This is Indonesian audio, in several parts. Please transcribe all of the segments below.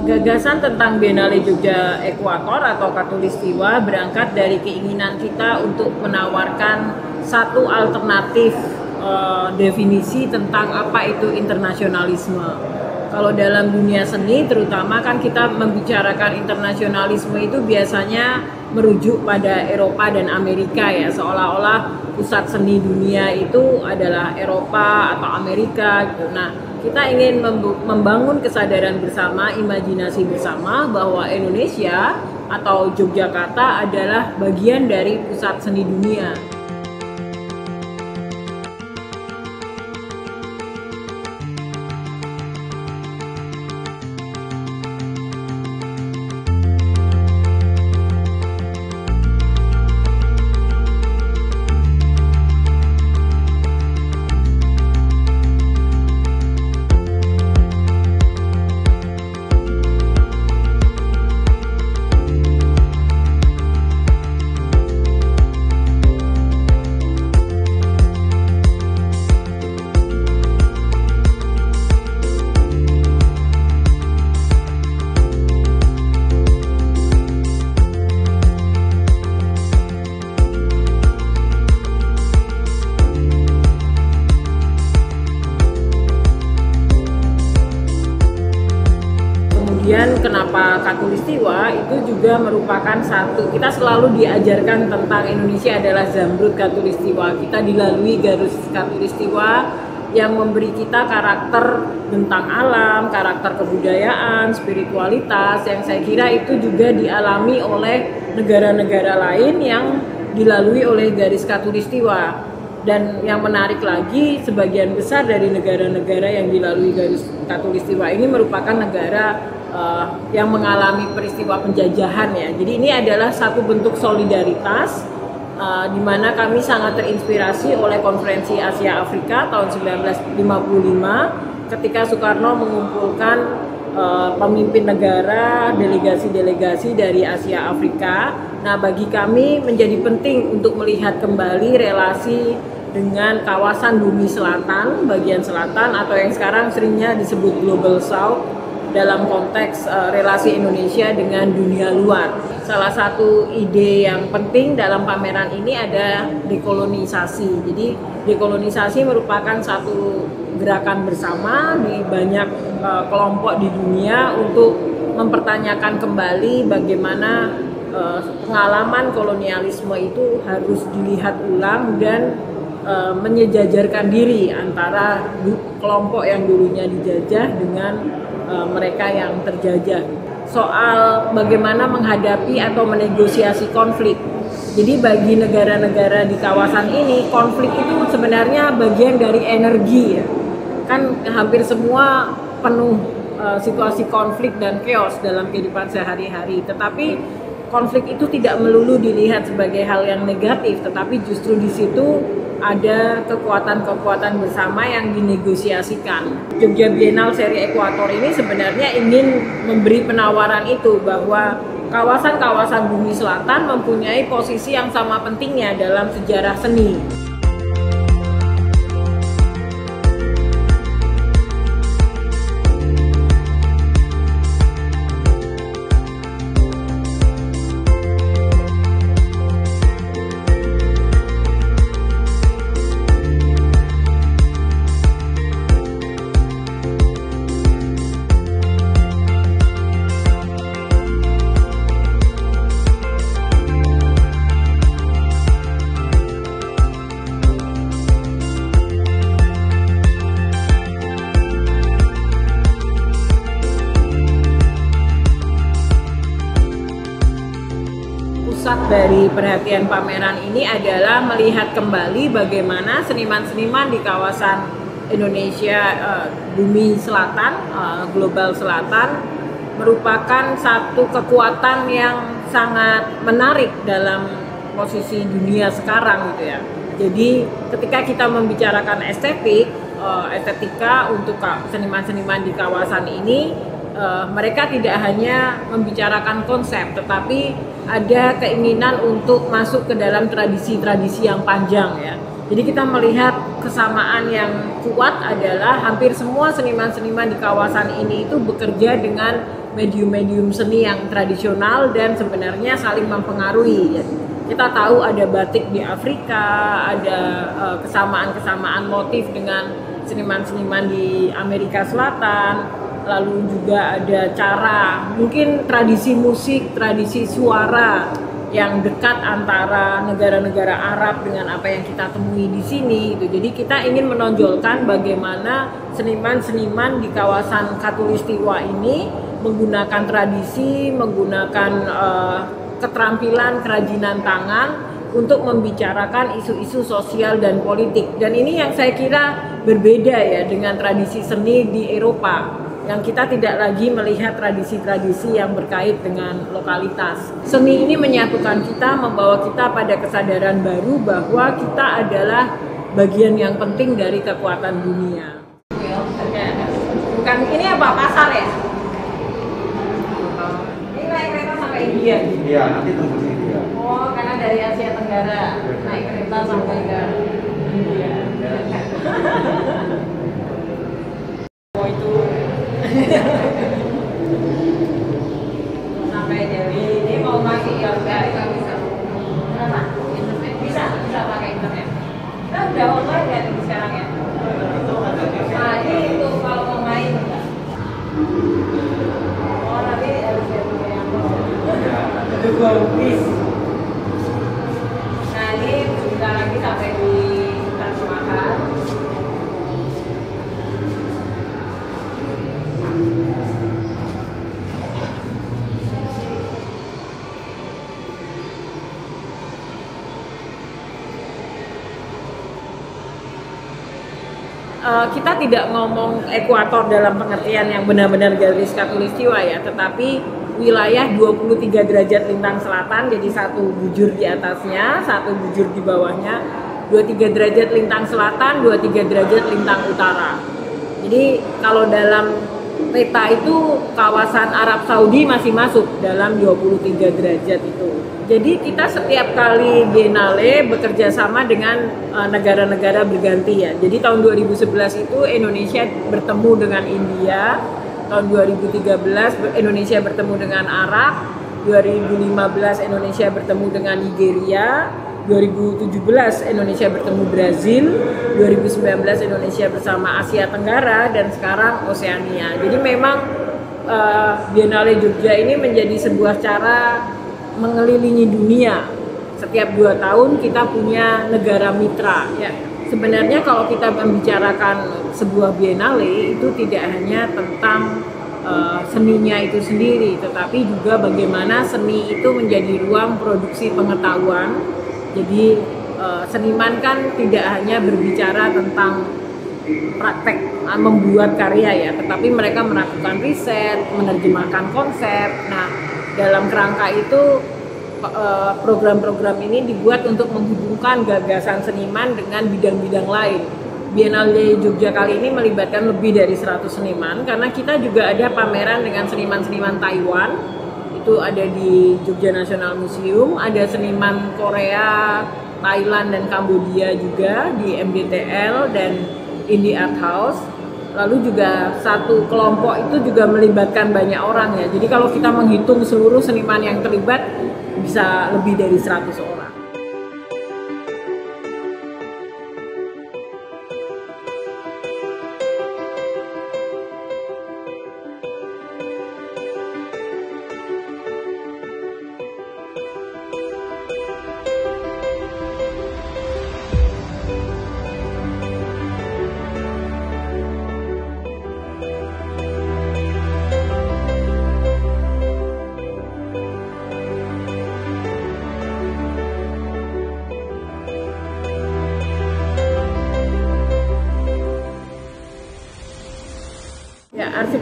Gagasan tentang Biennale Jogja Ekuator atau Khatulistiwa berangkat dari keinginan kita untuk menawarkan satu alternatif definisi tentang apa itu internasionalisme. Kalau dalam dunia seni terutama kan kita membicarakan internasionalisme itu biasanya merujuk pada Eropa dan Amerika ya, seolah-olah pusat seni dunia itu adalah Eropa atau Amerika gitu. Nah, kita ingin membangun kesadaran bersama, imajinasi bersama bahwa Indonesia atau Yogyakarta adalah bagian dari pusat seni dunia. Kemudian kenapa Khatulistiwa itu juga merupakan satu, kita selalu diajarkan tentang Indonesia adalah Zamrud Khatulistiwa. Kita dilalui garis Khatulistiwa yang memberi kita karakter tentang alam, karakter kebudayaan, spiritualitas yang saya kira itu juga dialami oleh negara-negara lain yang dilalui oleh garis Khatulistiwa. Dan yang menarik lagi, sebagian besar dari negara-negara yang dilalui garis Khatulistiwa ini merupakan negara yang mengalami peristiwa penjajahan ya. Jadi ini adalah satu bentuk solidaritas di mana kami sangat terinspirasi oleh Konferensi Asia Afrika tahun 1955 ketika Soekarno mengumpulkan pemimpin negara, delegasi-delegasi dari Asia Afrika. Nah, bagi kami menjadi penting untuk melihat kembali relasi dengan kawasan bumi selatan, bagian selatan atau yang sekarang seringnya disebut Global South dalam konteks relasi Indonesia dengan dunia luar. Salah satu ide yang penting dalam pameran ini ada dekolonisasi. Jadi dekolonisasi merupakan satu gerakan bersama di banyak kelompok di dunia untuk mempertanyakan kembali bagaimana pengalaman kolonialisme itu harus dilihat ulang dan menyejajarkan diri antara kelompok yang dulunya dijajah dengan mereka yang terjajah. Soal bagaimana menghadapi atau menegosiasi konflik. Jadi bagi negara-negara di kawasan ini, konflik itu sebenarnya bagian dari energi ya. Kan hampir semua penuh situasi konflik dan chaos dalam kehidupan sehari-hari. Tetapi konflik itu tidak melulu dilihat sebagai hal yang negatif, tetapi justru di situ ada kekuatan-kekuatan bersama yang dinegosiasikan. Jogja Biennale seri Ekuator ini sebenarnya ingin memberi penawaran itu bahwa kawasan-kawasan bumi selatan mempunyai posisi yang sama pentingnya dalam sejarah seni. pusat dari perhatian pameran ini adalah melihat kembali bagaimana seniman-seniman di kawasan Indonesia, bumi selatan, global selatan, merupakan satu kekuatan yang sangat menarik dalam posisi dunia sekarang gitu ya. Jadi ketika kita membicarakan estetika untuk seniman-seniman di kawasan ini, mereka tidak hanya membicarakan konsep, tetapi ada keinginan untuk masuk ke dalam tradisi-tradisi yang panjang ya. Jadi kita melihat kesamaan yang kuat adalah hampir semua seniman-seniman di kawasan ini itu bekerja dengan medium-medium seni yang tradisional dan sebenarnya saling mempengaruhi ya. Kita tahu ada batik di Afrika, ada kesamaan-kesamaan motif dengan seniman-seniman di Amerika Selatan, lalu juga ada cara, mungkin tradisi musik, tradisi suara yang dekat antara negara-negara Arab dengan apa yang kita temui di sini. Jadi kita ingin menonjolkan bagaimana seniman-seniman di kawasan Khatulistiwa ini menggunakan tradisi, menggunakan keterampilan kerajinan tangan untuk membicarakan isu-isu sosial dan politik. Dan ini yang saya kira berbeda ya dengan tradisi seni di Eropa, yang kita tidak lagi melihat tradisi-tradisi yang berkait dengan lokalitas. Seni ini menyatukan kita, membawa kita pada kesadaran baru bahwa kita adalah bagian yang penting dari kekuatan dunia. Bukan ini apa, pasar ya? Ini naik kereta sampai India? Iya, nanti tembus India. Oh, karena dari Asia Tenggara naik kereta sampai ke India. Oh itu sampai dari ini mau masih ya enggak bisa. Kenapa? Internet bisa pakai internet. Kita udah online ya sekarang ya. Nah ini itu kalau mau main enggak? Oh nanti harus lihat dulu yang itu bagus. Nah ini sebentar lagi sampai di Taj Mahal. Kita tidak ngomong ekuator dalam pengertian yang benar-benar garis khatulistiwa ya, tetapi wilayah 23 derajat lintang selatan, jadi satu bujur di atasnya, satu bujur di bawahnya, 23 derajat lintang selatan, 23 derajat lintang utara. Jadi kalau dalam peta itu kawasan Arab Saudi masih masuk dalam 23 derajat itu. Jadi kita setiap kali Biennale bekerja sama dengan negara-negara berganti ya. Jadi tahun 2011 itu Indonesia bertemu dengan India, tahun 2013 Indonesia bertemu dengan Arab, 2015 Indonesia bertemu dengan Nigeria, 2017 Indonesia bertemu Brazil, 2019 Indonesia bersama Asia Tenggara, dan sekarang Oseania. Jadi memang Biennale Jogja ini menjadi sebuah cara mengelilingi dunia. Setiap 2 tahun kita punya negara mitra ya. Sebenarnya kalau kita membicarakan sebuah Biennale itu tidak hanya tentang seninya itu sendiri, tetapi juga bagaimana seni itu menjadi ruang produksi pengetahuan. Jadi seniman kan tidak hanya berbicara tentang praktek membuat karya ya, tetapi mereka melakukan riset, menerjemahkan konsep. Nah, dalam kerangka itu program-program ini dibuat untuk menghubungkan gagasan seniman dengan bidang-bidang lain. Biennale Jogja kali ini melibatkan lebih dari 100 seniman, karena kita juga ada pameran dengan seniman-seniman Taiwan, itu ada di Jogja National Museum, ada seniman Korea, Thailand dan Kambodia juga di MDTL dan Indie Art House. Lalu juga satu kelompok itu juga melibatkan banyak orang ya. Jadi kalau kita menghitung seluruh seniman yang terlibat bisa lebih dari 100 orang.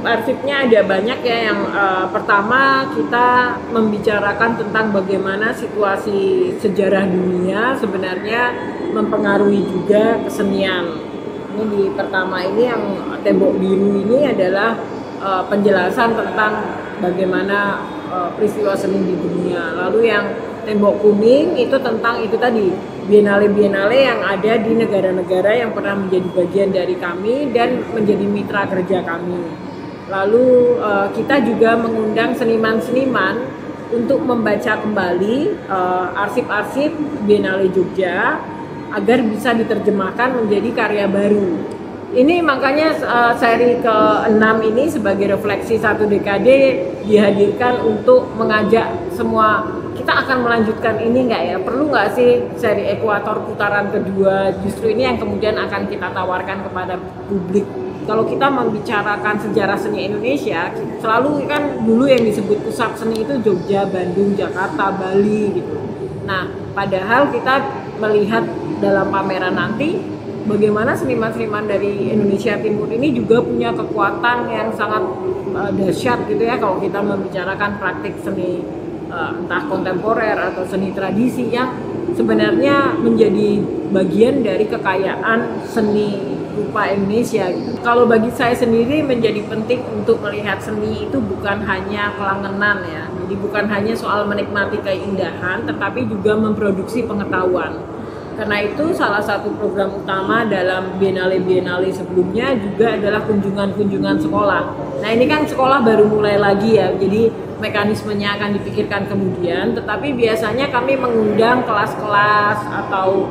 arsip-arsipnya ada banyak ya. Yang pertama kita membicarakan tentang bagaimana situasi sejarah dunia sebenarnya mempengaruhi juga kesenian. Ini di pertama ini yang tembok biru ini adalah penjelasan tentang bagaimana peristiwa seni di dunia. Lalu yang tembok kuning itu tentang itu tadi, biennale-biennale yang ada di negara-negara yang pernah menjadi bagian dari kami dan menjadi mitra kerja kami. Lalu kita juga mengundang seniman-seniman untuk membaca kembali arsip-arsip Biennale Jogja agar bisa diterjemahkan menjadi karya baru. Ini makanya seri ke-6 ini sebagai refleksi satu dekade dihadirkan untuk mengajak semua, kita akan melanjutkan ini nggak ya? Perlu nggak sih seri Ekuator putaran kedua? Justru ini yang kemudian akan kita tawarkan kepada publik. Kalau kita membicarakan sejarah seni Indonesia, selalu kan dulu yang disebut pusat seni itu Jogja, Bandung, Jakarta, Bali gitu. Nah, padahal kita melihat dalam pameran nanti bagaimana seniman-seniman dari Indonesia Timur ini juga punya kekuatan yang sangat dahsyat gitu ya kalau kita membicarakan praktik seni entah kontemporer atau seni tradisi yang sebenarnya menjadi bagian dari kekayaan seni rupa Indonesia gitu. Kalau bagi saya sendiri menjadi penting untuk melihat seni itu bukan hanya kelangenan ya. Jadi bukan hanya soal menikmati keindahan tetapi juga memproduksi pengetahuan. Karena itu salah satu program utama dalam biennale-biennale sebelumnya juga adalah kunjungan-kunjungan sekolah. Nah ini kan sekolah baru mulai lagi ya, jadi mekanismenya akan dipikirkan kemudian. Tetapi biasanya kami mengundang kelas-kelas atau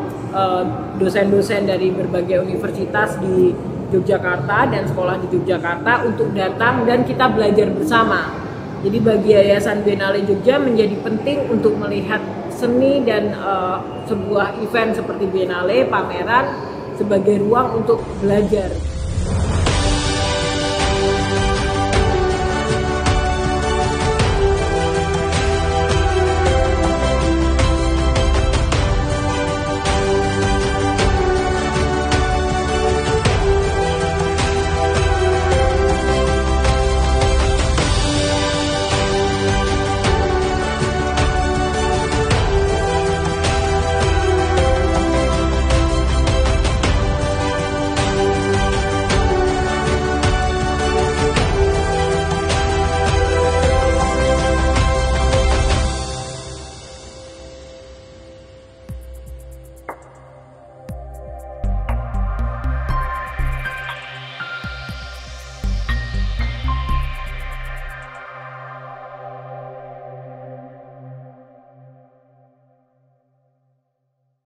dosen-dosen dari berbagai universitas di Yogyakarta dan sekolah di Yogyakarta untuk datang dan kita belajar bersama. Jadi bagi Yayasan Biennale Jogja menjadi penting untuk melihat seni dan sebuah event seperti Biennale, pameran sebagai ruang untuk belajar.